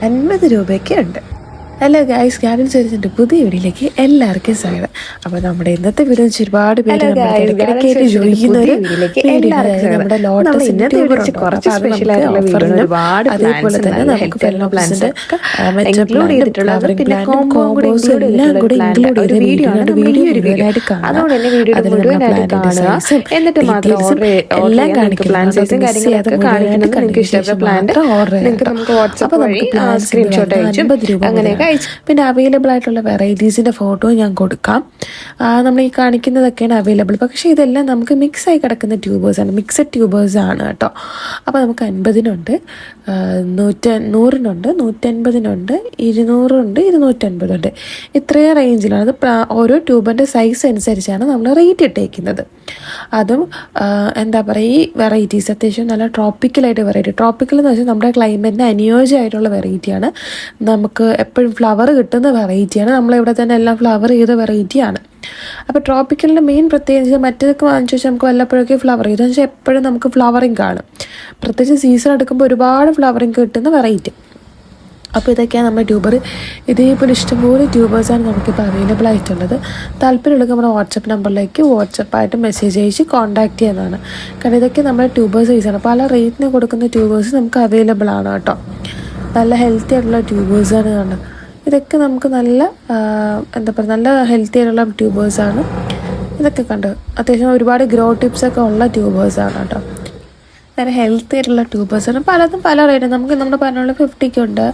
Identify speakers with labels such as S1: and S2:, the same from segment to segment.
S1: 50 രൂപയ്ക്ക് ഉണ്ട്. Hello guys, garden സ്റ്റോറീസിന്റെ പുതിയ വീഡിയോയിലേക്ക് എല്ലാവർക്കും സ്വാഗതം. അപ്പോൾ നമ്മുടെ ഇന്നത്തെ വീഡിയോ ഒരുപാട് പേര് ഇടയ്ക്കിടയ്ക്ക് ചോദിക്കുന്ന ഒരു നമ്മുടെ ലോട്ടസിന്റെ അതേപോലെ തന്നെ നമുക്ക് ഫെലോപ്സിന്റെ കോമ്പോസ് എല്ലാം കൂടെ ഇൻക്ലൂഡ് ചെയ്ത വീഡിയോ ആയിട്ട് കാണാം. എന്നിട്ട് എല്ലാം കാണിക്കും. സ്ക്രീൻഷോട്ട് അയച്ചു അങ്ങനെയൊക്കെ. പിന്നെ അവൈലബിൾ ആയിട്ടുള്ള വെറൈറ്റീസിൻ്റെ ഫോട്ടോ ഞാൻ കൊടുക്കാം. നമ്മൾ ഈ കാണിക്കുന്നതൊക്കെയാണ് അവൈലബിൾ. പക്ഷേ ഇതെല്ലാം നമുക്ക് മിക്സായി കിടക്കുന്ന ട്യൂബേഴ്സാണ്, മിക്സഡ് ട്യൂബേഴ്സാണ് കേട്ടോ. അപ്പോൾ നമുക്ക് 50-നുണ്ട്, 100-നുണ്ട്, 150-നുണ്ട്, 200-ഉണ്ട്, 250-ഉണ്ട്. ഇത്രയും റേഞ്ചിലാണ്. അത് ഓരോ ട്യൂബറിൻ്റെ സൈസ് അനുസരിച്ചാണ് നമ്മൾ റേറ്റ് ഇട്ടേക്കുന്നത്. അതും എന്താ പറയുക, ഈ വെറൈറ്റീസ് അത്യാവശ്യം നല്ല ട്രോപ്പിക്കലായിട്ട് വെറൈറ്റി. ട്രോപ്പിക്കൽ എന്ന് വെച്ചാൽ നമ്മുടെ ക്ലൈമറ്റിന് അനുയോജ്യമായിട്ടുള്ള വെറൈറ്റിയാണ്. നമുക്ക് എപ്പോഴും ഫ്ലവർ കിട്ടുന്ന വെറൈറ്റിയാണ്. നമ്മളിവിടെ തന്നെ എല്ലാം ഫ്ലവർ ചെയ്ത വെറൈറ്റിയാണ്. അപ്പോൾ ട്രോപ്പിക്കലിൻ്റെ മെയിൻ പ്രത്യേകിച്ച് മറ്റേതൊക്കെ വാങ്ങിച്ചു വെച്ചാൽ നമുക്ക് വല്ലപ്പോഴൊക്കെ ഫ്ലവർ ചെയ്തു വെച്ചാൽ എപ്പോഴും നമുക്ക് ഫ്ലവറിങ് കാണും. പ്രത്യേകിച്ച് സീസൺ എടുക്കുമ്പോൾ ഒരുപാട് ഫ്ലവറിങ് കിട്ടുന്ന വെറൈറ്റി. അപ്പോൾ ഇതൊക്കെയാണ് നമ്മുടെ ട്യൂബർ. ഇതേപോലെ ഇഷ്ടംപോലെ ട്യൂബേഴ്സാണ് നമുക്കിപ്പോൾ അവൈലബിൾ ആയിട്ടുള്ളത്. താല്പര്യമുള്ളത് നമ്മുടെ വാട്സപ്പ് നമ്പറിലേക്ക് വാട്സപ്പായിട്ട് മെസ്സേജ് അയച്ച് കോൺടാക്റ്റ് ചെയ്യുന്നതാണ്. കാരണം ഇതൊക്കെ നമ്മുടെ ട്യൂബേഴ്സ് സൈസാണ്. പല റേറ്റിന് കൊടുക്കുന്ന ട്യൂബേഴ്സ് നമുക്ക് അവൈലബിൾ ആണ് കേട്ടോ. നല്ല ഹെൽത്തി ആയിട്ടുള്ള ട്യൂബേഴ്സാണ് കാണുന്നത്. ഇതൊക്കെ നമുക്ക് നല്ല എന്താ പറയുക, നല്ല ഹെൽത്തി ആയിട്ടുള്ള ട്യൂബേഴ്സാണ് ഇതൊക്കെ കണ്ടത്. അത്യാവശ്യം ഒരുപാട് ഗ്രോ ടിപ്സൊക്കെ ഉള്ള ട്യൂബേഴ്സാണ് കേട്ടോ. നല്ല ഹെൽത്തി ആയിട്ടുള്ള ട്യൂബേഴ്സാണ്. പലതും പല റേറ്റ്. നമുക്ക് നമ്മുടെ പറഞ്ഞ 50-ക്കുണ്ട്,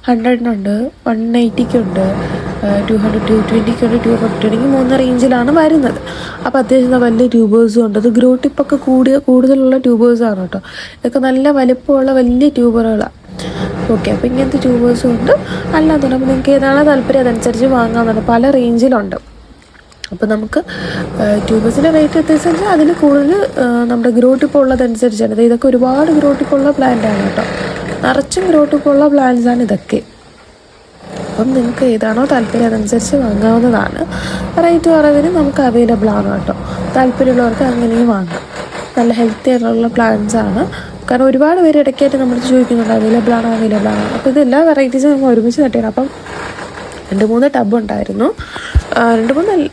S1: 100-നുണ്ട്, 180-ക്കുണ്ട്, 200, 220-ക്കുണ്ട്, 250 3 റേഞ്ചിലാണ് വരുന്നത്. അപ്പോൾ അത്യാവശ്യം വലിയ ട്യൂബേഴ്സും ഉണ്ട്. അത് ഗ്രോ ടിപ്പൊക്കെ കൂടുതലുള്ള ട്യൂബേഴ്സാണ് കേട്ടോ. ഇതൊക്കെ നല്ല വലിപ്പമുള്ള വലിയ ട്യൂബറുകളാണ്. ഓക്കെ, അപ്പോൾ ഇങ്ങനത്തെ ട്യൂബേഴ്സും ഉണ്ട്. അല്ലാതെ അപ്പോൾ നിങ്ങൾക്ക് ഏതാണോ താല്പര്യം അതനുസരിച്ച് വാങ്ങാമെന്നാണ്. പല റേഞ്ചിലുണ്ട്. അപ്പോൾ നമുക്ക് ട്യൂബേഴ്സിൻ്റെ റേറ്റ് എത്തിച്ചാൽ അതിൽ കൂടുതൽ നമ്മുടെ ഗ്രോ ടിപ്പ് ഉള്ളതനുസരിച്ചാണ്. ഇതൊക്കെ ഒരുപാട് ഗ്രോ ടിപ്പുള്ള പ്ലാന്റാണ് കേട്ടോ. നിറച്ചും ഗ്രോ ടിപ്പുള്ള പ്ലാന്റ്സാണ് ഇതൊക്കെ. അപ്പം നിങ്ങൾക്ക് ഏതാണോ താല്പര്യം അതനുസരിച്ച് വാങ്ങാവുന്നതാണ്. റേറ്റ് കുറവിന് നമുക്ക് അവൈലബിൾ ആണ് കേട്ടോ. താല്പര്യമുള്ളവർക്ക് അങ്ങനെയും വാങ്ങാം. നല്ല ഹെൽത്തി ആയിട്ടുള്ള പ്ലാന്റ്സാണ്. കാരണം ഒരുപാട് പേര് ഇടയ്ക്കായിട്ട് നമ്മൾ ചോദിക്കുന്നുണ്ട് അവൈലബിൾ ആണോ. അപ്പോൾ ഇതെല്ലാ വെറൈറ്റീസും നമ്മൾ ഒരുമിച്ച് നട്ടിയാണ്. അപ്പം 2-3 ടബ് ഉണ്ടായിരുന്നു, 2-3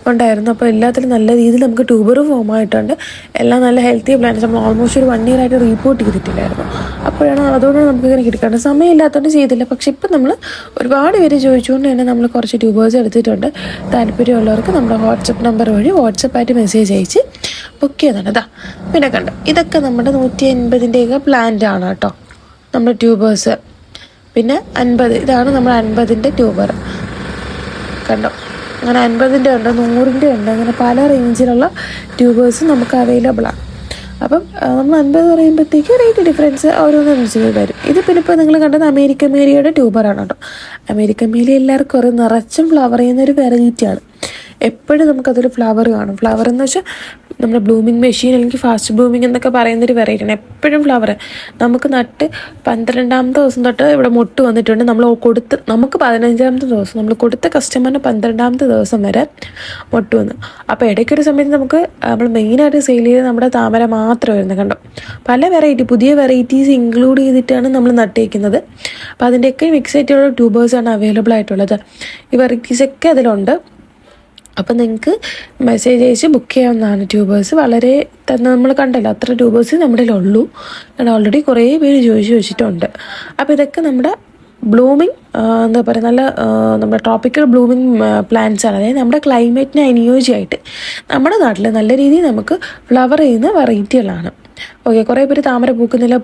S1: ഉണ്ടായിരുന്നു. അപ്പോൾ എല്ലാത്തിലും നല്ല രീതിയിൽ നമുക്ക് ട്യൂബർ ഫോം ആയിട്ടുണ്ട്. എല്ലാം നല്ല ഹെൽത്തി പ്ലാന്റ്സ്. നമ്മൾ ഓൾമോസ്റ്റ് ഒരു 1 year ആയിട്ട് റിപ്പോർട്ട് ചെയ്തിട്ടില്ലായിരുന്നു. അപ്പോഴാണ് അതുകൊണ്ട് നമുക്ക് ഇങ്ങനെ കിടക്കാണ്ട് സമയമില്ലാത്തതുകൊണ്ട് ചെയ്തില്ല. പക്ഷെ ഇപ്പം നമ്മൾ ഒരുപാട് പേര് ചോദിച്ചുകൊണ്ട് തന്നെ നമ്മൾ കുറച്ച് ട്യൂബേഴ്സ് എടുത്തിട്ടുണ്ട്. താല്പര്യമുള്ളവർക്ക് നമ്മുടെ വാട്സപ്പ് നമ്പർ വഴി വാട്സപ്പായിട്ട് മെസ്സേജ് അയച്ച് ബുക്ക് ചെയ്താണ്. പിന്നെ കണ്ടോ, ഇതൊക്കെ നമ്മുടെ 180-ൻ്റെയൊക്കെ പ്ലാന്റ് ആണ് കേട്ടോ നമ്മുടെ ട്യൂബേഴ്സ്. പിന്നെ 50, ഇതാണ് നമ്മൾ 50-ൻ്റെ ട്യൂബർ കണ്ടോ. അങ്ങനെ 50-ൻ്റെ ഉണ്ട്, 100-ൻ്റെ ഉണ്ട്. അങ്ങനെ പല റേഞ്ചിലുള്ള ട്യൂബേഴ്സ് നമുക്ക് അവൈലബിളാണ്. അപ്പം നമ്മൾ 50 പറയുമ്പോഴത്തേക്ക് റേറ്റ് ഡിഫറൻസ് ഓരോന്നനുസരിച്ച് വരും. ഇത് പിന്നെ ഇപ്പോൾ നിങ്ങൾ കണ്ടത് അമേരിക്കൻ മേരിയുടെ ട്യൂബറാണ് കേട്ടോ. അമേരിക്കൻ മേരി എല്ലാവർക്കും ഒരു നിറച്ചും ഫ്ലവർ ചെയ്യുന്നൊരു വെറൈറ്റിയാണ്. എപ്പോഴും നമുക്കതൊരു ഫ്ലവർ കാണും. ഫ്ലവർ എന്ന് വെച്ചാൽ നമ്മുടെ ബ്ലൂമിങ് മെഷീൻ അല്ലെങ്കിൽ ഫാസ്റ്റ് ബ്ലൂമിങ് എന്നൊക്കെ പറയുന്നൊരു വെറൈറ്റിയാണ്. എപ്പോഴും ഫ്ലവർ നമുക്ക് നട്ട് 12-ാമത്തെ ദിവസം തൊട്ട് ഇവിടെ മൊട്ട് വന്നിട്ടുണ്ട്. നമുക്ക് 15-ാമത്തെ ദിവസം നമ്മൾ കൊടുത്ത കസ്റ്റമറിന് 12-ാമത്തെ ദിവസം വരെ മൊട്ട് വന്നു. അപ്പോൾ ഇടയ്ക്കൊരു സമയത്ത് നമ്മൾ മെയിനായിട്ട് സെയിൽ ചെയ്ത് നമ്മുടെ താമര മാത്രം വരുന്നത് കണ്ടോ. പല പുതിയ വെറൈറ്റീസ് ഇൻക്ലൂഡ് ചെയ്തിട്ടാണ് നമ്മൾ നട്ടേക്കുന്നത്. അപ്പോൾ അതിൻ്റെയൊക്കെ മിക്സ് ആയിട്ടുള്ള ട്യൂബേഴ്സാണ് അവൈലബിൾ ആയിട്ടുള്ളത്. ഈ വെറൈറ്റീസൊക്കെ അതിലുണ്ട്. അപ്പം നിങ്ങൾക്ക് മെസ്സേജ് അയച്ച് ബുക്ക് ചെയ്യാവുന്നതാണ്. ട്യൂബേഴ്സ് വളരെ തന്നെ നമ്മൾ കണ്ടല്ലോ, അത്ര ട്യൂബേഴ്സ് നമ്മുടെ ഉള്ളൂ. കാരണം ഓൾറെഡി കുറേ പേര് ചോദിച്ചു വെച്ചിട്ടുണ്ട്. അപ്പോൾ ഇതൊക്കെ നമ്മുടെ ബ്ലൂമിങ് എന്താ പറയുക, നല്ല നമ്മുടെ ട്രോപ്പിക്കൽ ബ്ലൂമിങ് പ്ലാന്റ്സാണ്. അതായത് നമ്മുടെ ക്ലൈമറ്റിന് അനുയോജ്യമായിട്ട് നമ്മുടെ നാട്ടിൽ നല്ല രീതിയിൽ നമുക്ക് ഫ്ലവർ ചെയ്യുന്ന വെറൈറ്റികളാണ്. ഓക്കെ, കുറേ പേര് താമര പൂക്കുന്നില്ല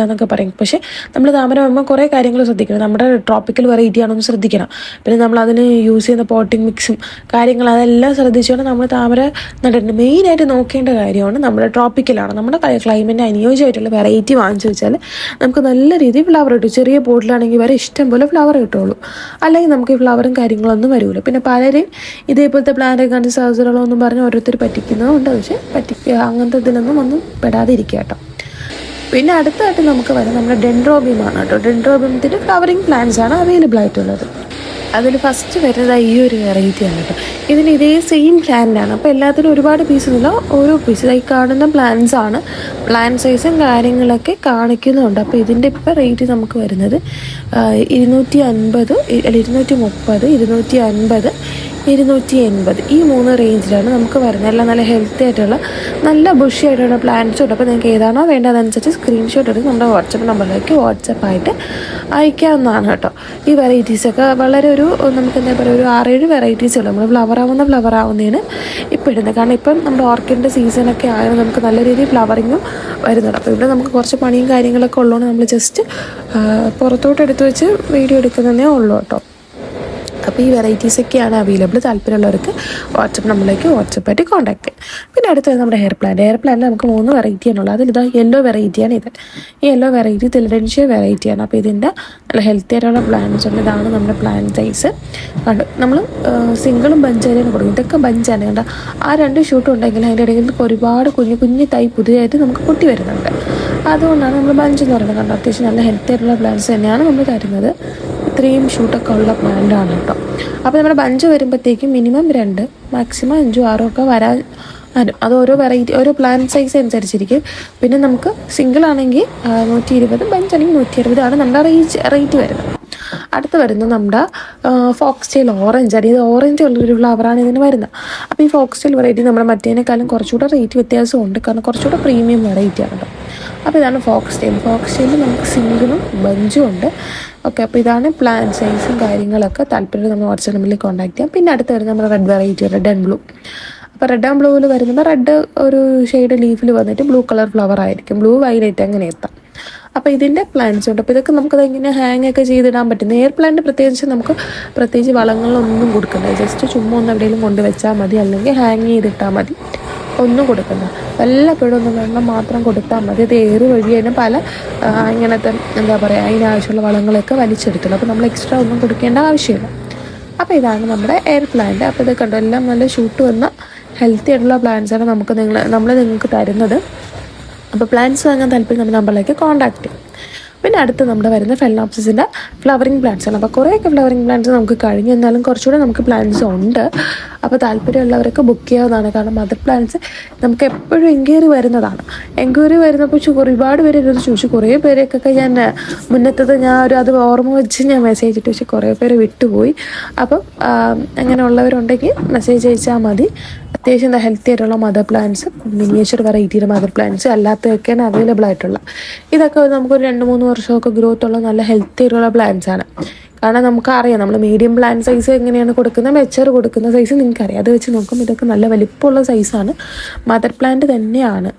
S1: എന്നൊക്കെ പറയും. പക്ഷേ നമ്മൾ താമര വരുമ്പോൾ കുറേ കാര്യങ്ങൾ ശ്രദ്ധിക്കണം. നമ്മുടെ ട്രോപ്പിക്കൽ വെറൈറ്റി ആണെന്ന് ശ്രദ്ധിക്കണം. പിന്നെ നമ്മൾ അതിന് യൂസ് ചെയ്യുന്ന പോട്ടിംഗ് മിക്സും കാര്യങ്ങൾ അതെല്ലാം ശ്രദ്ധിച്ചുകൊണ്ട് നമ്മൾ താമര നട്ടിട്ടുണ്ട്. മെയിനായിട്ട് നോക്കേണ്ട കാര്യമാണ് നമ്മുടെ ട്രോപ്പിക്കലാണ്. നമ്മുടെ ക്ലൈമറ്റിന് അനുയോജ്യമായിട്ടുള്ള വെറൈറ്റി വാങ്ങിച്ചു വെച്ചാൽ നമുക്ക് നല്ല രീതിയിൽ ഫ്ലവർ കിട്ടും. ചെറിയ പോട്ടിലാണെങ്കിൽ വരെ ഇഷ്ടം പോലെ ഫ്ലവർ കിട്ടുള്ളൂ. അല്ലെങ്കിൽ നമുക്ക് ഈ ഫ്ലവറും കാര്യങ്ങളൊന്നും വരില്ല. പിന്നെ പലരെയും ഇതേപോലത്തെ പ്ലാന്റ് കണ്ട് സഹോദരങ്ങളൊന്നും പറഞ്ഞ് ഓരോരുത്തർ പറ്റിക്കുന്നതുകൊണ്ട്, പക്ഷേ അങ്ങനത്തെ ഇതിലൊന്നും ഒന്നും പെടാതിരിക്കുക കേട്ടോ. പിന്നെ അടുത്തായിട്ട് നമുക്ക് വരാം നമ്മുടെ ഡെൻഡ്രോബിയമാണ് കേട്ടോ. ഡെൻഡ്രോബിയത്തിൻ്റെ ഫ്ലവറിങ് പ്ലാന്റ്സ് ആണ് അവൈലബിൾ ആയിട്ടുള്ളത്. അതിൽ ഫസ്റ്റ് വരുന്നത് ഈ ഒരു വെറൈറ്റിയാണ് കേട്ടോ. ഇതിന് ഇതേ സെയിം പ്ലാന്റാണ്. അപ്പോൾ എല്ലാത്തിനും ഒരുപാട് പീസൊന്നുമില്ല, ഓരോ പീസ് ഈ കാണുന്ന പ്ലാന്റ്സാണ്. പ്ലാൻ സൈസും കാര്യങ്ങളൊക്കെ കാണിക്കുന്നുണ്ട്. അപ്പോൾ ഇതിൻ്റെ ഇപ്പോൾ റേറ്റ് നമുക്ക് വരുന്നത് 250 അല്ല 230, 250, 280 ഈ 3 റേഞ്ചിലാണ് നമുക്ക് വരുന്നത്. എല്ലാം നല്ല ഹെൽത്തി ആയിട്ടുള്ള നല്ല ബുഷി ആയിട്ടുള്ള പ്ലാന്റ്സ് ഉണ്ട്. അപ്പോൾ നിങ്ങൾക്ക് ഏതാണോ വേണ്ടത് അതനുസരിച്ച് സ്ക്രീൻഷോട്ട് എടുത്ത് നമ്മുടെ വാട്സപ്പ് നമ്പറിലേക്ക് വാട്സപ്പായിട്ട് അയക്കാവുന്നതാണ് കേട്ടോ. ഈ വെറൈറ്റീസൊക്കെ വളരെ നമുക്ക് എന്താ പറയുക, ഒരു 6-7 വെറൈറ്റീസ് ഉള്ളൂ നമ്മൾ ഫ്ലവർ ആവുന്നതിന് ഇപ്പോൾ ഇടുന്നത്. കാരണം ഇപ്പം നമ്മുടെ ഓർക്കിഡിൻ്റെ സീസണൊക്കെ ആയതുകൊണ്ട് നമുക്ക് നല്ല രീതിയിൽ ഫ്ലവറിങ്ങും വരുന്നുണ്ട്. അപ്പോൾ ഇവിടെ നമുക്ക് കുറച്ച് പണിയും കാര്യങ്ങളൊക്കെ ഉള്ളതുകൊണ്ട് നമ്മൾ ജസ്റ്റ് പുറത്തോട്ട് എടുത്ത് വെച്ച് വീഡിയോ എടുക്കുന്നതേ ഉള്ളൂ കേട്ടോ. അപ്പോൾ ഈ വെറൈറ്റീസൊക്കെയാണ് അവൈലബിൾ. താല്പര്യമുള്ളവർക്ക് വാട്സപ്പ് നമ്പറിലേക്ക് വാട്സപ്പായിട്ട് കോൺടാക്ട് ചെയ്യാം. പിന്നെ അടുത്തത് നമ്മുടെ ഹെയർ പ്ലാന്റിൽ നമുക്ക് 3 വെറൈറ്റിയാണുള്ളത്. അതിലിതാ യെല്ലോ വെറൈറ്റിയാണ് ഇത്. ഈ യെല്ലോ വെറൈറ്റി തിലഡൻഷ്യ വെറൈറ്റിയാണ്. അപ്പോൾ ഇതിൻ്റെ നല്ല ഹെൽത്തി ആയിട്ടുള്ള പ്ലാന്റ്സ് ഉണ്ട്. ഇതാണ് നമ്മുടെ പ്ലാന്റ് സൈസ്. കണ്ടു നമ്മൾ സിംഗിളും ബഞ്ചായാലും കൊടുക്കും. ഇതൊക്കെ ബഞ്ചാണ് കണ്ട. ആ 2 ഷൂട്ടും ഉണ്ടെങ്കിൽ അതിൻ്റെ ഇടയിൽ ഒരുപാട് കുഞ്ഞു തൈ പുതിയതായിട്ട് നമുക്ക് പൊട്ടി വരുന്നുണ്ട്. അതുകൊണ്ടാണ് നമ്മൾ ബഞ്ച് എന്ന് പറയുന്നത്. കണ്ടോ, അത്യാവശ്യം നല്ല ഹെൽത്തി ആയിട്ടുള്ള പ്ലാന്റ്സ് തന്നെയാണ് നമ്മൾ തരുന്നത്. ഇത്രയും ഷൂട്ടൊക്കെ ഉള്ള പ്ലാന്റാണ് കേട്ടോ. അപ്പോൾ നമ്മുടെ ബഞ്ച് വരുമ്പോഴത്തേക്കും മിനിമം 2, മാക്സിമം 5, 6 ഒക്കെ വരാൻ. അത് ഓരോ വെറൈറ്റി ഓരോ പ്ലാന്റ് സൈസ് അനുസരിച്ചിരിക്കും. പിന്നെ നമുക്ക് സിംഗിൾ ആണെങ്കിൽ 120, ബഞ്ച് ആണെങ്കിൽ 160 ആണ് നമ്മുടെ റേറ്റ് വരുന്നത്. അടുത്ത് വരുന്നത് നമ്മുടെ ഫോക്സ് ടെയിൽ ഓറഞ്ച് ആണ്. ഇത് ഓറഞ്ച് ഉള്ളൊരു ഫ്ലവറാണ് ഇതിന് വരുന്നത്. അപ്പോൾ ഈ ഫോക്സ് ടെയിൽ വെറൈറ്റി നമ്മുടെ മറ്റേതിനേക്കാളും കുറച്ചുകൂടെ റേറ്റ് വ്യത്യാസമുണ്ട്. കാരണം കുറച്ചുകൂടെ പ്രീമിയം വെറൈറ്റിയാണ് കേട്ടോ. അപ്പോൾ ഇതാണ് ഫോക്സ് ടെയിൽ നമുക്ക് സിംഗിളും ബഞ്ചും ഉണ്ട്. ഓക്കെ, അപ്പോൾ ഇതാണ് പ്ലാൻ സൈസും കാര്യങ്ങളൊക്കെ. താല്പര്യം നമ്മൾ വാട്സപ്പ് നമ്പറിൽ കോൺടാക്ട് ചെയ്യാം. പിന്നെ അടുത്ത് വരുന്നത് നമ്മുടെ red variety, red and blue. അപ്പോൾ റെഡ് ആൻഡ് ബ്ലൂവിൽ വരുമ്പോൾ റെഡ് ഒരു ഷെയ്ഡ് ലീഫിൽ വന്നിട്ട് ബ്ലൂ കളർ ഫ്ലവർ ആയിരിക്കും. ബ്ലൂ വയലറ്റ് അങ്ങനെ എത്താം. അപ്പോൾ ഇതിൻ്റെ പ്ലാന്റ്സ് ഉണ്ട്. അപ്പോൾ ഇതൊക്കെ നമുക്കത് ഇങ്ങനെ ഹാങ് ഒക്കെ ചെയ്തിടാൻ പറ്റും. എയർ പ്ലാന്റ് പ്രത്യേകിച്ച് വളങ്ങളൊന്നും കൊടുക്കണ്ട. ജസ്റ്റ് ചുമ്മാ ഒന്ന് എവിടെയെങ്കിലും കൊണ്ടുവച്ചാൽ മതി, അല്ലെങ്കിൽ ഹാങ് ചെയ്തിട്ടാൽ മതി. ഒന്നും കൊടുക്കണ്ട. വല്ലപ്പോഴും ഒന്ന് വെള്ളം മാത്രം കൊടുത്താൽ മതി. അത് ഏറ് വഴി തന്നെ പല ഇങ്ങനത്തെ എന്താ പറയുക അതിനാവശ്യമുള്ള വളങ്ങളൊക്കെ വലിച്ചെടുത്തുള്ളൂ. അപ്പോൾ നമ്മൾ എക്സ്ട്രാ ഒന്നും കൊടുക്കേണ്ട ആവശ്യമില്ല. അപ്പോൾ ഇതാണ് നമ്മുടെ എയർ പ്ലാന്റ്. അപ്പോൾ ഇത് കണ്ടോ, എല്ലാം നല്ല ഷൂട്ട് വന്ന ഹെൽത്തി ആയിട്ടുള്ള പ്ലാന്റ്സാണ് നമ്മൾ നിങ്ങൾക്ക് തരുന്നത്. അപ്പോൾ പ്ലാന്റ്സ് വാങ്ങാൻ താല്പര്യം നമ്മുടെ നമ്പറിലേക്ക് കോൺടാക്ട് ചെയ്യും. പിന്നെ അടുത്ത് നമ്മുടെ വരുന്ന ഫെലനോപ്സിസിൻ്റെ ഫ്ലവറിങ് പ്ലാന്റ്സ് ആണ്. അപ്പോൾ കുറേയൊക്കെ ഫ്ലവറിങ് പ്ലാന്റ്സ് നമുക്ക് കഴിഞ്ഞു, എന്നാലും കുറച്ചുകൂടെ നമുക്ക് പ്ലാന്റ്സ് ഉണ്ട്. അപ്പോൾ താല്പര്യമുള്ളവർക്ക് ബുക്ക് ചെയ്യാവുന്നതാണ്. കാരണം മദർ പ്ലാന്റ്സ് നമുക്ക് എപ്പോഴും എൻക്വയറി വരുന്നപ്പോൾ ഒരുപാട് പേര് ഇത് ചോദിച്ചു. കുറേ പേരൊക്കെ ഞാൻ മുന്നത്തത് അത് ഓർമ്മ വെച്ച് ഞാൻ മെസ്സേജ് ഇട്ട്, പക്ഷേ കുറേ പേര് വിട്ടുപോയി. അപ്പം അങ്ങനെയുള്ളവരുണ്ടെങ്കിൽ മെസ്സേജ് അയച്ചാൽ മതി. അത്യാവശ്യം ഹെൽത്തി ആയിട്ടുള്ള മദർ പ്ലാന്റ്സ്, മിനിയേച്ചർ വെറൈറ്റിയുടെ മദർ പ്ലാന്റ്സ് അല്ലാത്തതൊക്കെയാണ് അവൈലബിൾ ആയിട്ടുള്ള. ഇതൊക്കെ നമുക്കൊരു 2-3 വർഷമൊക്കെ ഗ്രോത്ത് ഉള്ള നല്ല ഹെൽത്തി ആയിട്ടുള്ള പ്ലാന്റ്സ് ആണ്. കാരണം നമുക്കറിയാം നമ്മൾ മീഡിയം പ്ലാന്റ് സൈസ് എങ്ങനെയാണ് കൊടുക്കുന്നത്, മെച്ചർ കൊടുക്കുന്ന സൈസ് നിങ്ങൾക്കറിയാം. അത് വെച്ച് നോക്കുമ്പോൾ ഇതൊക്കെ നല്ല വലിപ്പമുള്ള സൈസാണ്, മദർ പ്ലാന്റ് തന്നെയാണ്.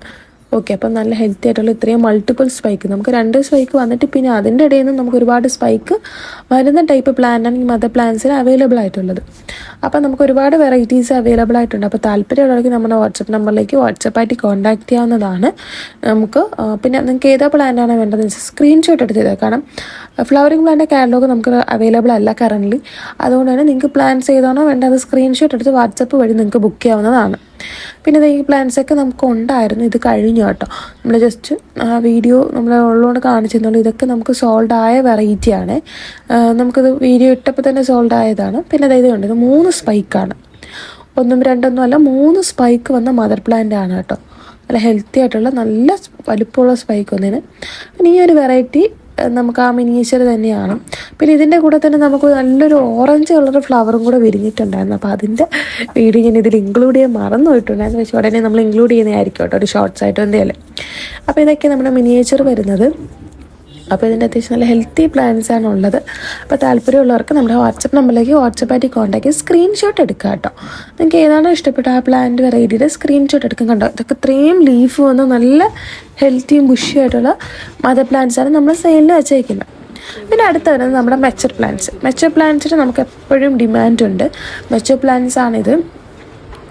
S1: ഓക്കെ, അപ്പം നല്ല ഹെൽത്തി ആയിട്ടുള്ള ഇത്രയും മൾട്ടിപ്പിൾ സ്പൈക്ക്, നമുക്ക് 2 സ്പൈക്ക് വന്നിട്ട് പിന്നെ അതിൻ്റെ ഇടയിൽ നിന്ന് നമുക്ക് ഒരുപാട് സ്പൈക്ക് വരുന്ന ടൈപ്പ് പ്ലാന്റാണ് ഈ മദർ പ്ലാന്റ്സിന് അവൈലബിൾ ആയിട്ടുള്ളത്. അപ്പം നമുക്ക് ഒരുപാട് വെറൈറ്റീസ് അവൈലബിൾ ആയിട്ടുണ്ട്. അപ്പോൾ താല്പര്യമുള്ളവർക്ക് നമ്മുടെ വാട്സപ്പ് നമ്പറിലേക്ക് വാട്സപ്പായിട്ട് കോൺടാക്ട് ചെയ്യാവുന്നതാണ്. നമുക്ക് പിന്നെ നിങ്ങൾക്ക് ഏതാ പ്ലാന്റാണ് വേണ്ടതെന്ന് വെച്ചാൽ സ്ക്രീൻഷോട്ട് എടുത്ത് ചെയ്താൽ. കാരണം ഫ്ലവറിംഗ് പ്ലാന്റ് കാറ്റലോഗ് നമുക്ക് അവൈലബിൾ അല്ല കറൻ്റ്ലി. അതുകൊണ്ട് തന്നെ നിങ്ങൾക്ക് പ്ലാൻസ് ഏതാണോ വേണ്ടത് അത് സ്ക്രീൻഷോട്ട് എടുത്ത് വാട്സപ്പ് വഴി നിങ്ങൾക്ക് ബുക്ക് ചെയ്യാവുന്നതാണ്. പിന്നെ ഈ പ്ലാൻസൊക്കെ നമുക്ക് ഉണ്ടായിരുന്നു, ഇത് കഴിഞ്ഞു കേട്ടോ. നമ്മൾ ജസ്റ്റ് വീഡിയോ നമ്മൾ ഉള്ളതുകൊണ്ട് കാണിച്ചിരുന്നുള്ളൂ. ഇതൊക്കെ നമുക്ക് സോൾഡ് ആയ വെറൈറ്റിയാണ്. നമുക്കിത് വീഡിയോ ഇട്ടപ്പോൾ തന്നെ സോൾഡ് ആയതാണ്. പിന്നെ അതായത് കണ്ടത് 3 സ്പൈക്കാണ്, 1, 2 അല്ല 3 സ്പൈക്ക് വന്ന മദർ പ്ലാന്റ് ആണ് കേട്ടോ. നല്ല ഹെൽത്തി ആയിട്ടുള്ള നല്ല വലുപ്പമുള്ള സ്പൈക്ക് വന്നതിന്. പിന്നെ ഈ ഒരു വെറൈറ്റി നമുക്ക് ആ മിനിയേച്ചർ തന്നെയാണ്. പിന്നെ ഇതിൻ്റെ കൂടെ തന്നെ നമുക്ക് നല്ലൊരു ഓറഞ്ച് കളർ ഫ്ലവറും കൂടെ വിരിഞ്ഞിട്ടുണ്ടായിരുന്നു. അപ്പോൾ അതിൻ്റെ വീഡിയോ ഞാൻ ഇതിൽ ഇൻക്ലൂഡ് ചെയ്യാൻ മറന്നു പോയിട്ടുണ്ടായിരുന്നു. പക്ഷേ ഉടനെ നമ്മൾ ഇൻക്ലൂഡ് ചെയ്യുന്നതായിരിക്കും കേട്ടോ, ഒരു ഷോർട്സ് ആയിട്ട് എന്തെങ്കിലും. അപ്പോൾ ഇതൊക്കെ നമ്മുടെ മിനിയേച്ചർ വരുന്നത്. അപ്പോൾ ഇതിൻ്റെ അത്യാവശ്യം നല്ല ഹെൽത്തി പ്ലാന്റ്സ് ആണ് ഉള്ളത്. അപ്പോൾ താല്പര്യമുള്ളവർക്ക് നമ്മുടെ വാട്സപ്പ് നമ്പറിലേക്ക് വാട്സപ്പായിട്ട് കോൺടാക്ട് ചെയ്ത് സ്ക്രീൻഷോട്ട് എടുക്കുക കേട്ടോ. നിങ്ങൾക്ക് ഏതാണോ ഇഷ്ടപ്പെട്ട ആ പ്ലാന്റ് വെറൈറ്റിയുടെ സ്ക്രീൻഷോട്ട് എടുക്കാൻ. കണ്ടോ, ഇതൊക്കെ ഇത്രയും ലീഫ് വന്ന് നല്ല ഹെൽത്തിയും ബുഷിയും ആയിട്ടുള്ള മദർ പ്ലാന്റ്സാണ് നമ്മൾ സെയിലിൽ വെച്ചേക്കുന്നത്. പിന്നെ അടുത്ത് വരുന്നത് നമ്മുടെ മെച്ചർ പ്ലാന്റ്സിന് നമുക്ക് എപ്പോഴും ഡിമാൻഡുണ്ട്. മെച്ചർ പ്ലാന്റ്സ് ആണിത്.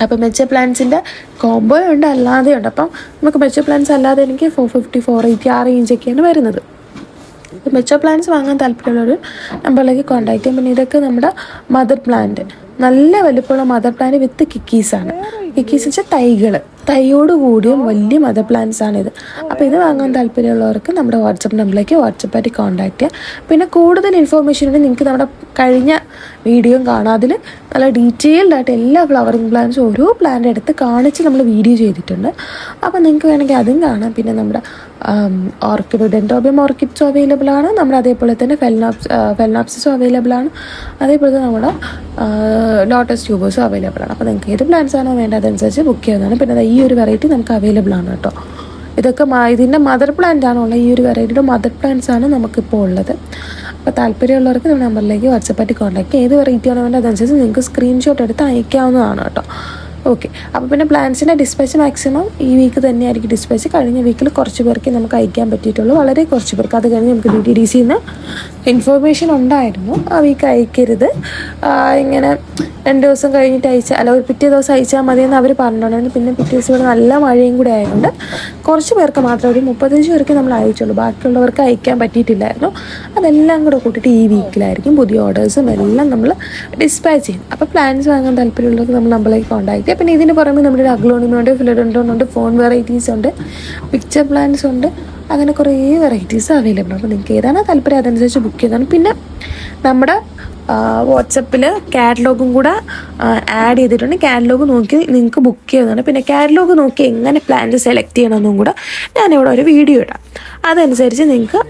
S1: അപ്പോൾ മെച്ചർ പ്ലാന്റ്സിൻ്റെ കോംബോ ഉണ്ട്, അല്ലാതെ ഉണ്ട്. അപ്പം നമുക്ക് മെച്ചർ പ്ലാന്റ്സ് അല്ലാതെ എനിക്ക് 450, 480 ആ റേഞ്ചൊക്കെയാണ് വരുന്നത്. മെച്ചർ പ്ലാന്റ്സ് വാങ്ങാൻ താല്പര്യമുള്ളൊരു നമ്പറിലേക്ക് കോൺടാക്ട് ചെയ്യും. പിന്നെ ഇതൊക്കെ നമ്മുടെ മദർ പ്ലാന്റ്, നല്ല വലിപ്പമുള്ള മദർ പ്ലാന്റ് വിത്ത് കിക്കീസാണ്. കിക്കീസ് വെച്ചാൽ തൈയോട് കൂടിയും വലിയ മദർ പ്ലാന്റ്സ് ആണിത്. അപ്പോൾ ഇത് വാങ്ങാൻ താല്പര്യമുള്ളവർക്ക് നമ്മുടെ വാട്സപ്പ് നമ്പറിലേക്ക് വാട്സപ്പായിട്ട് കോൺടാക്ട് ചെയ്യാം. പിന്നെ കൂടുതൽ ഇൻഫോർമേഷൻ ഉണ്ടെങ്കിൽ നിങ്ങൾക്ക് നമ്മുടെ കഴിഞ്ഞ വീഡിയോയും കാണാം. അതിൽ നല്ല ഡീറ്റെയിൽഡായിട്ട് എല്ലാ ഫ്ലവറിങ് പ്ലാന്റ്സും ഓരോ പ്ലാന്റ് എടുത്ത് കാണിച്ച് നമ്മൾ വീഡിയോ ചെയ്തിട്ടുണ്ട്. അപ്പോൾ നിങ്ങൾക്ക് വേണമെങ്കിൽ അതും കാണാം. പിന്നെ നമ്മുടെ ഓർക്കിഡ് ഡെൻഡോബിയം ഓർക്കിഡ്സും അവൈലബിൾ ആണ്. നമ്മുടെ അതേപോലെ തന്നെ ഫെലനോപ്സിസും അവൈലബിൾ ആണ്. അതേപോലെ തന്നെ നമ്മുടെ ലോട്ടസ് ട്യൂബേഴ്സും അവൈലബിൾ ആണ്. അപ്പോൾ നിങ്ങൾക്ക് ഏത് പ്ലാന്റ്സ് ആണോ വേണ്ടത് അതനുസരിച്ച് ബുക്ക് ചെയ്യാവുന്നതാണ്. പിന്നെ ഈ ഒരു വെറൈറ്റി നമുക്ക് അവൈലബിൾ ആണ് കേട്ടോ. ഇതൊക്കെ ഇതിൻ്റെ മദർ പ്ലാന്റ് ആണുള്ളത്. ഈ ഒരു വെറൈറ്റിയുടെ മദർ പ്ലാന്റ്സ് ആണ് നമുക്കിപ്പോൾ ഉള്ളത്. അപ്പോൾ താല്പര്യമുള്ളവർക്ക് നമ്മുടെ നമ്പറിലേക്ക് വാട്സപ്പായിട്ട് കോൺടാക്ട് ചെയ്യുക. ഏത് വെറൈറ്റി ആണോ വേണ്ടത് അതനുസരിച്ച് നിങ്ങൾക്ക് സ്ക്രീൻഷോട്ട് എടുത്ത് അയക്കാവുന്നതാണ് കേട്ടോ. ഓക്കെ. അപ്പോൾ പിന്നെ പ്ലാന്റ്സിൻ്റെ ഡിസ്പാച്ച് മാക്സിമം ഈ വീക്ക് തന്നെയായിരിക്കും ഡിസ്പാച്ച്. കഴിഞ്ഞ വീക്കിൽ കുറച്ച് പേർക്ക് നമുക്ക് അയക്കാൻ പറ്റിയിട്ടുള്ളൂ, വളരെ കുറച്ച് പേർക്ക്. അത് കഴിഞ്ഞ് നമുക്ക് DTDCന്ന് ഇൻഫോർമേഷൻ ഉണ്ടായിരുന്നു ആ വീക്ക് അയക്കരുത്, ഇങ്ങനെ 2 ദിവസം കഴിഞ്ഞിട്ട് അല്ല ഒരു പിറ്റേ ദിവസം അയച്ചാൽ മതിയെന്ന് അവർ പറഞ്ഞിട്ടുണ്ടായിരുന്നു. പിന്നെ പിറ്റേ ദിവസം ഇവിടെ നല്ല മഴയും കൂടെ ആയതുകൊണ്ട് കുറച്ച് പേർക്ക് മാത്രമേ, ഒരു 35 പേർക്ക് നമ്മൾ അയച്ചുള്ളൂ. ബാക്കിയുള്ളവർക്ക് അയക്കാൻ പറ്റിയിട്ടില്ലായിരുന്നു. അതെല്ലാം കൂടെ കൂട്ടിയിട്ട് ഈ വീക്കിലായിരിക്കും പുതിയ ഓർഡേഴ്സും എല്ലാം നമ്മൾ ഡിസ്പാച്ച് ചെയ്യും. അപ്പോൾ പ്ലാന്റ്സ് വാങ്ങാൻ താല്പര്യമുള്ളവർക്ക് നമ്മൾ നമ്മളേക്ക് കോൺടാക്ട് ചെയ്യുക. പിന്നെ ഇതിന് പുറമെ നമ്മുടെ അഗ്ലോണിമ ഉണ്ട്, ഫിലോഡെൻഡ്രോൺ ഉണ്ട്, ഫോൺ വെറൈറ്റീസ് ഉണ്ട്, പിക്ചർ പ്ലാന്റ്സ് ഉണ്ട്. അങ്ങനെ കുറേ വെറൈറ്റീസ് അവൈലബിൾ ആണ്. അപ്പോൾ നിങ്ങൾക്ക് ഏതാണ് താല്പര്യം അതനുസരിച്ച് ബുക്ക് ചെയ്തതാണ്. പിന്നെ നമ്മുടെ വാട്സപ്പിൽ കാറ്റലോഗും കൂടെ ആഡ് ചെയ്തിട്ടുണ്ട്. കാറ്റലോഗ് നോക്കി നിങ്ങൾക്ക് ബുക്ക് ചെയ്യുന്നതാണ്. പിന്നെ കാറ്റലോഗ് നോക്കി എങ്ങനെ പ്ലാന്റ് സെലക്ട് ചെയ്യണമെന്നും കൂടെ ഞാനിവിടെ ഒരു വീഡിയോ ഇടാം. അതനുസരിച്ച് നിങ്ങൾക്ക്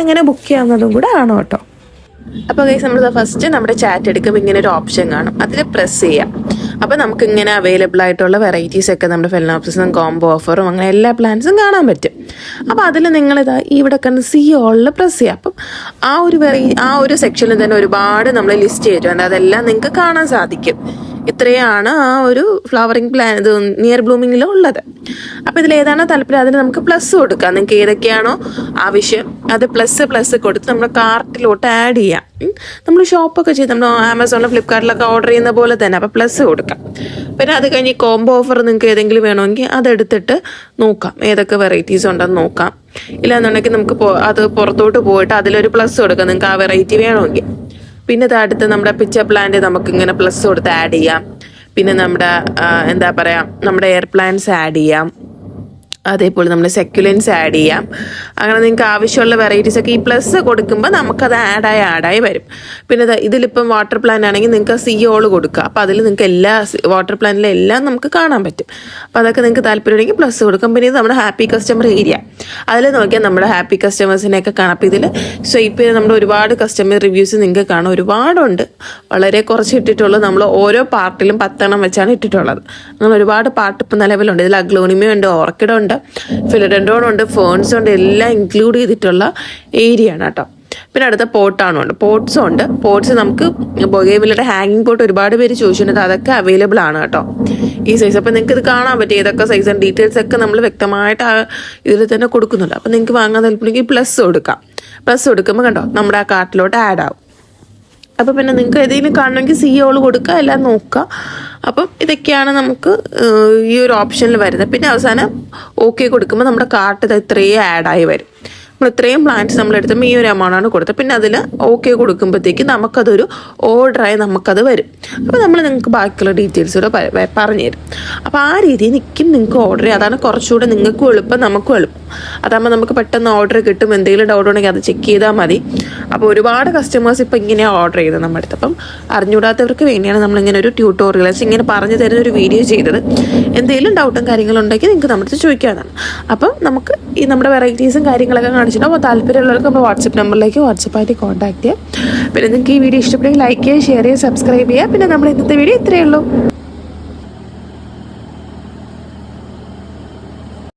S1: അങ്ങനെ ബുക്ക് ചെയ്യാവുന്നതും കൂടെ ആണ് കേട്ടോ. അപ്പോൾ ഗൈസ് നമ്മൾ ഫസ്റ്റ് നമ്മുടെ ചാറ്റ് എടുക്കുമ്പോൾ ഇങ്ങനെ ഒരു ഓപ്ഷൻ കാണും, അതിൽ പ്രസ് ചെയ്യാം. അപ്പോൾ നമുക്ക് ഇങ്ങനെ അവൈലബിൾ ആയിട്ടുള്ള വെറൈറ്റീസ് ഒക്കെ നമ്മുടെ ഫെലനോപ്സിസും കോംബോ ഓഫറും അങ്ങനെ എല്ലാ പ്ലാന്റ്സും കാണാൻ പറ്റും. അപ്പോൾ അതിൽ നിങ്ങളിതാ ഇവിടെ കണ്ട് സി ഓളിൽ പ്രസ് ചെയ്യാം. അപ്പം ആ ഒരു സെക്ഷനിൽ തന്നെ ഒരുപാട് നമ്മൾ ലിസ്റ്റ് ചെയ്തിട്ടുണ്ട്. അതെല്ലാം നിങ്ങൾക്ക് കാണാൻ സാധിക്കും. ഇത്രയാണ് ആ ഒരു ഫ്ലവറിങ് ഇത് നിയർ ബ്ലൂമിങ്ങിൽ ഉള്ളത്. അപ്പോൾ ഇതിൽ ഏതാണോ താല്പര്യം അതിന് നമുക്ക് പ്ലസ് കൊടുക്കാം. നിങ്ങൾക്ക് ഏതൊക്കെയാണോ ആവശ്യം അത് പ്ലസ് കൊടുത്ത് നമ്മുടെ കാർട്ടിലോട്ട് ആഡ് ചെയ്യാം. നമ്മൾ ഷോപ്പൊക്കെ ചെയ്ത് നമ്മൾ ആമസോണിലും ഫ്ലിപ്കാർട്ടിലൊക്കെ ഓർഡർ ചെയ്യുന്ന പോലെ തന്നെ. അപ്പോൾ പ്ലസ് കൊടുക്കാം. പിന്നെ അത് കഴിഞ്ഞ് കോംബോ ഓഫർ നിങ്ങൾക്ക് ഏതെങ്കിലും വേണമെങ്കിൽ അതെടുത്തിട്ട് നോക്കാം, ഏതൊക്കെ വെറൈറ്റീസ് ഉണ്ടെന്ന് നോക്കാം. ഇല്ലാന്നുണ്ടെങ്കിൽ നമുക്ക് അത് പുറത്തോട്ട് പോയിട്ട് അതിലൊരു പ്ലസ് കൊടുക്കാം നിങ്ങൾക്ക് ആ വെറൈറ്റി വേണമെങ്കിൽ. പിന്നെ അടുത്ത് നമ്മുടെ പിക്ചർ പ്ലാന്റ് നമുക്ക് ഇങ്ങനെ പ്ലസ് കൊടുത്ത് ആഡ് ചെയ്യാം. പിന്നെ നമ്മുടെ നമ്മുടെ എയർ പ്ലാന്റ്സ് ആഡ് ചെയ്യാം. അതേപോലെ നമ്മുടെ സെക്യുലൻസ് ആഡ് ചെയ്യാം. അങ്ങനെ നിങ്ങൾക്ക് ആവശ്യമുള്ള വെറൈറ്റീസ് ഒക്കെ ഈ പ്ലസ് കൊടുക്കുമ്പോൾ നമുക്കത് ആഡായി വരും. പിന്നെ ഇതിലിപ്പം വാട്ടർ പ്ലാന്റ് ആണെങ്കിൽ നിങ്ങൾക്ക് CO കൊടുക്കുക. അപ്പോൾ അതിൽ നിങ്ങൾക്ക് എല്ലാ വാട്ടർ പ്ലാന്റിലെ എല്ലാം നമുക്ക് കാണാൻ പറ്റും. അപ്പോൾ അതൊക്കെ നിങ്ങൾക്ക് താല്പര്യമുണ്ടെങ്കിൽ പ്ലസ് കൊടുക്കാം. പിന്നെ ഇത് നമ്മുടെ ഹാപ്പി കസ്റ്റമർ ഏരിയ, അതിൽ നോക്കിയാൽ നമ്മുടെ ഹാപ്പി കസ്റ്റമേഴ്സിനെയൊക്കെ കാണാം. അപ്പോൾ ഇതിൽ സ്വൈപ്പ് ചെയ്ത് നമ്മുടെ ഒരുപാട് കസ്റ്റമർ റിവ്യൂസ് നിങ്ങൾക്ക് കാണാം. ഒരുപാടുണ്ട്, വളരെ കുറച്ച് ഇട്ടിട്ടുള്ളൂ. നമ്മൾ ഓരോ പാർട്ടിലും 10 വെച്ചാണ് ഇട്ടിട്ടുള്ളത്. അങ്ങനെ ഒരുപാട് പാർട്ട് ഇപ്പം നിലവിലുണ്ട്. ഇതിൽ അഗ്ലോണിമയുണ്ട്, ഓർക്കിഡുണ്ട്, ഫിലോഡെൻഡ്രോൺ ഉണ്ട്, ഫേൺസ് ഉണ്ട്, എല്ലാം ഇൻക്ലൂഡ് ചെയ്തിട്ടുള്ള ഏരിയ ആണ് കേട്ടോ. പിന്നെ അടുത്ത പോട്ടാണുണ്ട്, പോട്ട്സും ഉണ്ട്. പോട്ട്സ് നമുക്ക് ബൊഗേവില്ലയുടെ ഹാങ്ങിങ് പോട്ട് ഒരുപാട് പേര് ചോദിച്ചിട്ടുണ്ട്, അതൊക്കെ അവൈലബിൾ ആണ് കേട്ടോ ഈ സൈസ്. അപ്പോൾ നിങ്ങൾക്ക് ഇത് കാണാൻ പറ്റും ഏതൊക്കെ സൈസ് ആൻഡ് ഡീറ്റെയിൽസ് ഒക്കെ നമ്മൾ വ്യക്തമായിട്ട് ഇതിൽ തന്നെ കൊടുക്കുന്നുണ്ട്. അപ്പോൾ നിങ്ങൾക്ക് വാങ്ങാൻ താല്പര്യമെങ്കിൽ പ്ലസ് കൊടുക്കാം. പ്ലസ് കൊടുക്കുമ്പോൾ കണ്ടോ നമ്മുടെ ആ കാർട്ടിലോട്ട് ആഡ് ആവും. അപ്പോൾ പിന്നെ നിങ്ങൾക്ക് ഏതെങ്കിലും കാണണമെങ്കിൽ CO കൊടുക്കുക, എല്ലാം നോക്കുക. അപ്പം ഇതൊക്കെയാണ് നമുക്ക് ഈ ഒരു ഓപ്ഷനിൽ വരുന്നത്. പിന്നെ അവസാനം OK കൊടുക്കുമ്പോൾ നമ്മുടെ കാർട്ട് ഇത്രയും ആഡായി വരും. നമ്മൾ ഇത്രയും പ്ലാന്റ്സ് നമ്മൾ എടുത്തപ്പോൾ ഈ ഒരു എമൗണ്ടാണ് കൊടുത്തത്. പിന്നെ അതിൽ OK കൊടുക്കുമ്പോഴത്തേക്ക് നമുക്കതൊരു ഓർഡറായി നമുക്കത് വരും. അപ്പോൾ നമ്മൾ നിങ്ങൾക്ക് ബാക്കിയുള്ള ഡീറ്റെയിൽസ് കൂടെ പറഞ്ഞു തരും. അപ്പോൾ ആ രീതിയിൽ നിങ്ങൾക്ക് ഓർഡർ ചെയ്യാം. അതാണ് കുറച്ചുകൂടെ നിങ്ങൾക്കും എളുപ്പം നമുക്കും എളുപ്പം. അതാകുമ്പോൾ നമുക്ക് പെട്ടെന്ന് ഓർഡർ കിട്ടും. എന്തെങ്കിലും ഡൗട്ട് ഉണ്ടെങ്കിൽ അത് ചെക്ക് ചെയ്താൽ മതി. അപ്പോൾ ഒരുപാട് കസ്റ്റമേഴ്സ് ഇപ്പോൾ ഇങ്ങനെയാണ് ഓർഡർ ചെയ്തത് നമ്മുടെ അടുത്ത്. അപ്പം അറിഞ്ഞുകൂടാത്തവർക്ക് വേണ്ടിയാണ് നമ്മളിങ്ങനെ ഒരു ട്യൂട്ടോറിയൽസ് ഇങ്ങനെ പറഞ്ഞു തരുന്ന ഒരു വീഡിയോ ചെയ്തത്. എന്തെങ്കിലും ഡൗട്ടും കാര്യങ്ങളും ഉണ്ടെങ്കിൽ നിങ്ങൾക്ക് നമ്മുടെ അടുത്ത് ചോദിക്കാവുന്നതാണ്. അപ്പം നമുക്ക് ഈ നമ്മുടെ വെറൈറ്റീസും കാര്യങ്ങളൊക്കെ കാണിച്ചിട്ടുണ്ടാവും. അപ്പോൾ താല്പര്യമുള്ളവർക്ക് നമ്മൾ വാട്സപ്പ് നമ്പറിലേക്ക് വാട്സപ്പായിട്ട് കോൺടാക്ട് ചെയ്യാം. പിന്നെ നിങ്ങൾക്ക് ഈ വീഡിയോ ഇഷ്ടപ്പെടുമെങ്കിൽ ലൈക്ക് ചെയ്യുക, ഷെയർ ചെയ്യുക, സബ്സ്ക്രൈബ് ചെയ്യുക. പിന്നെ നമ്മൾ ഇന്നത്തെ വീഡിയോ ഇത്രയേ ഉള്ളൂ.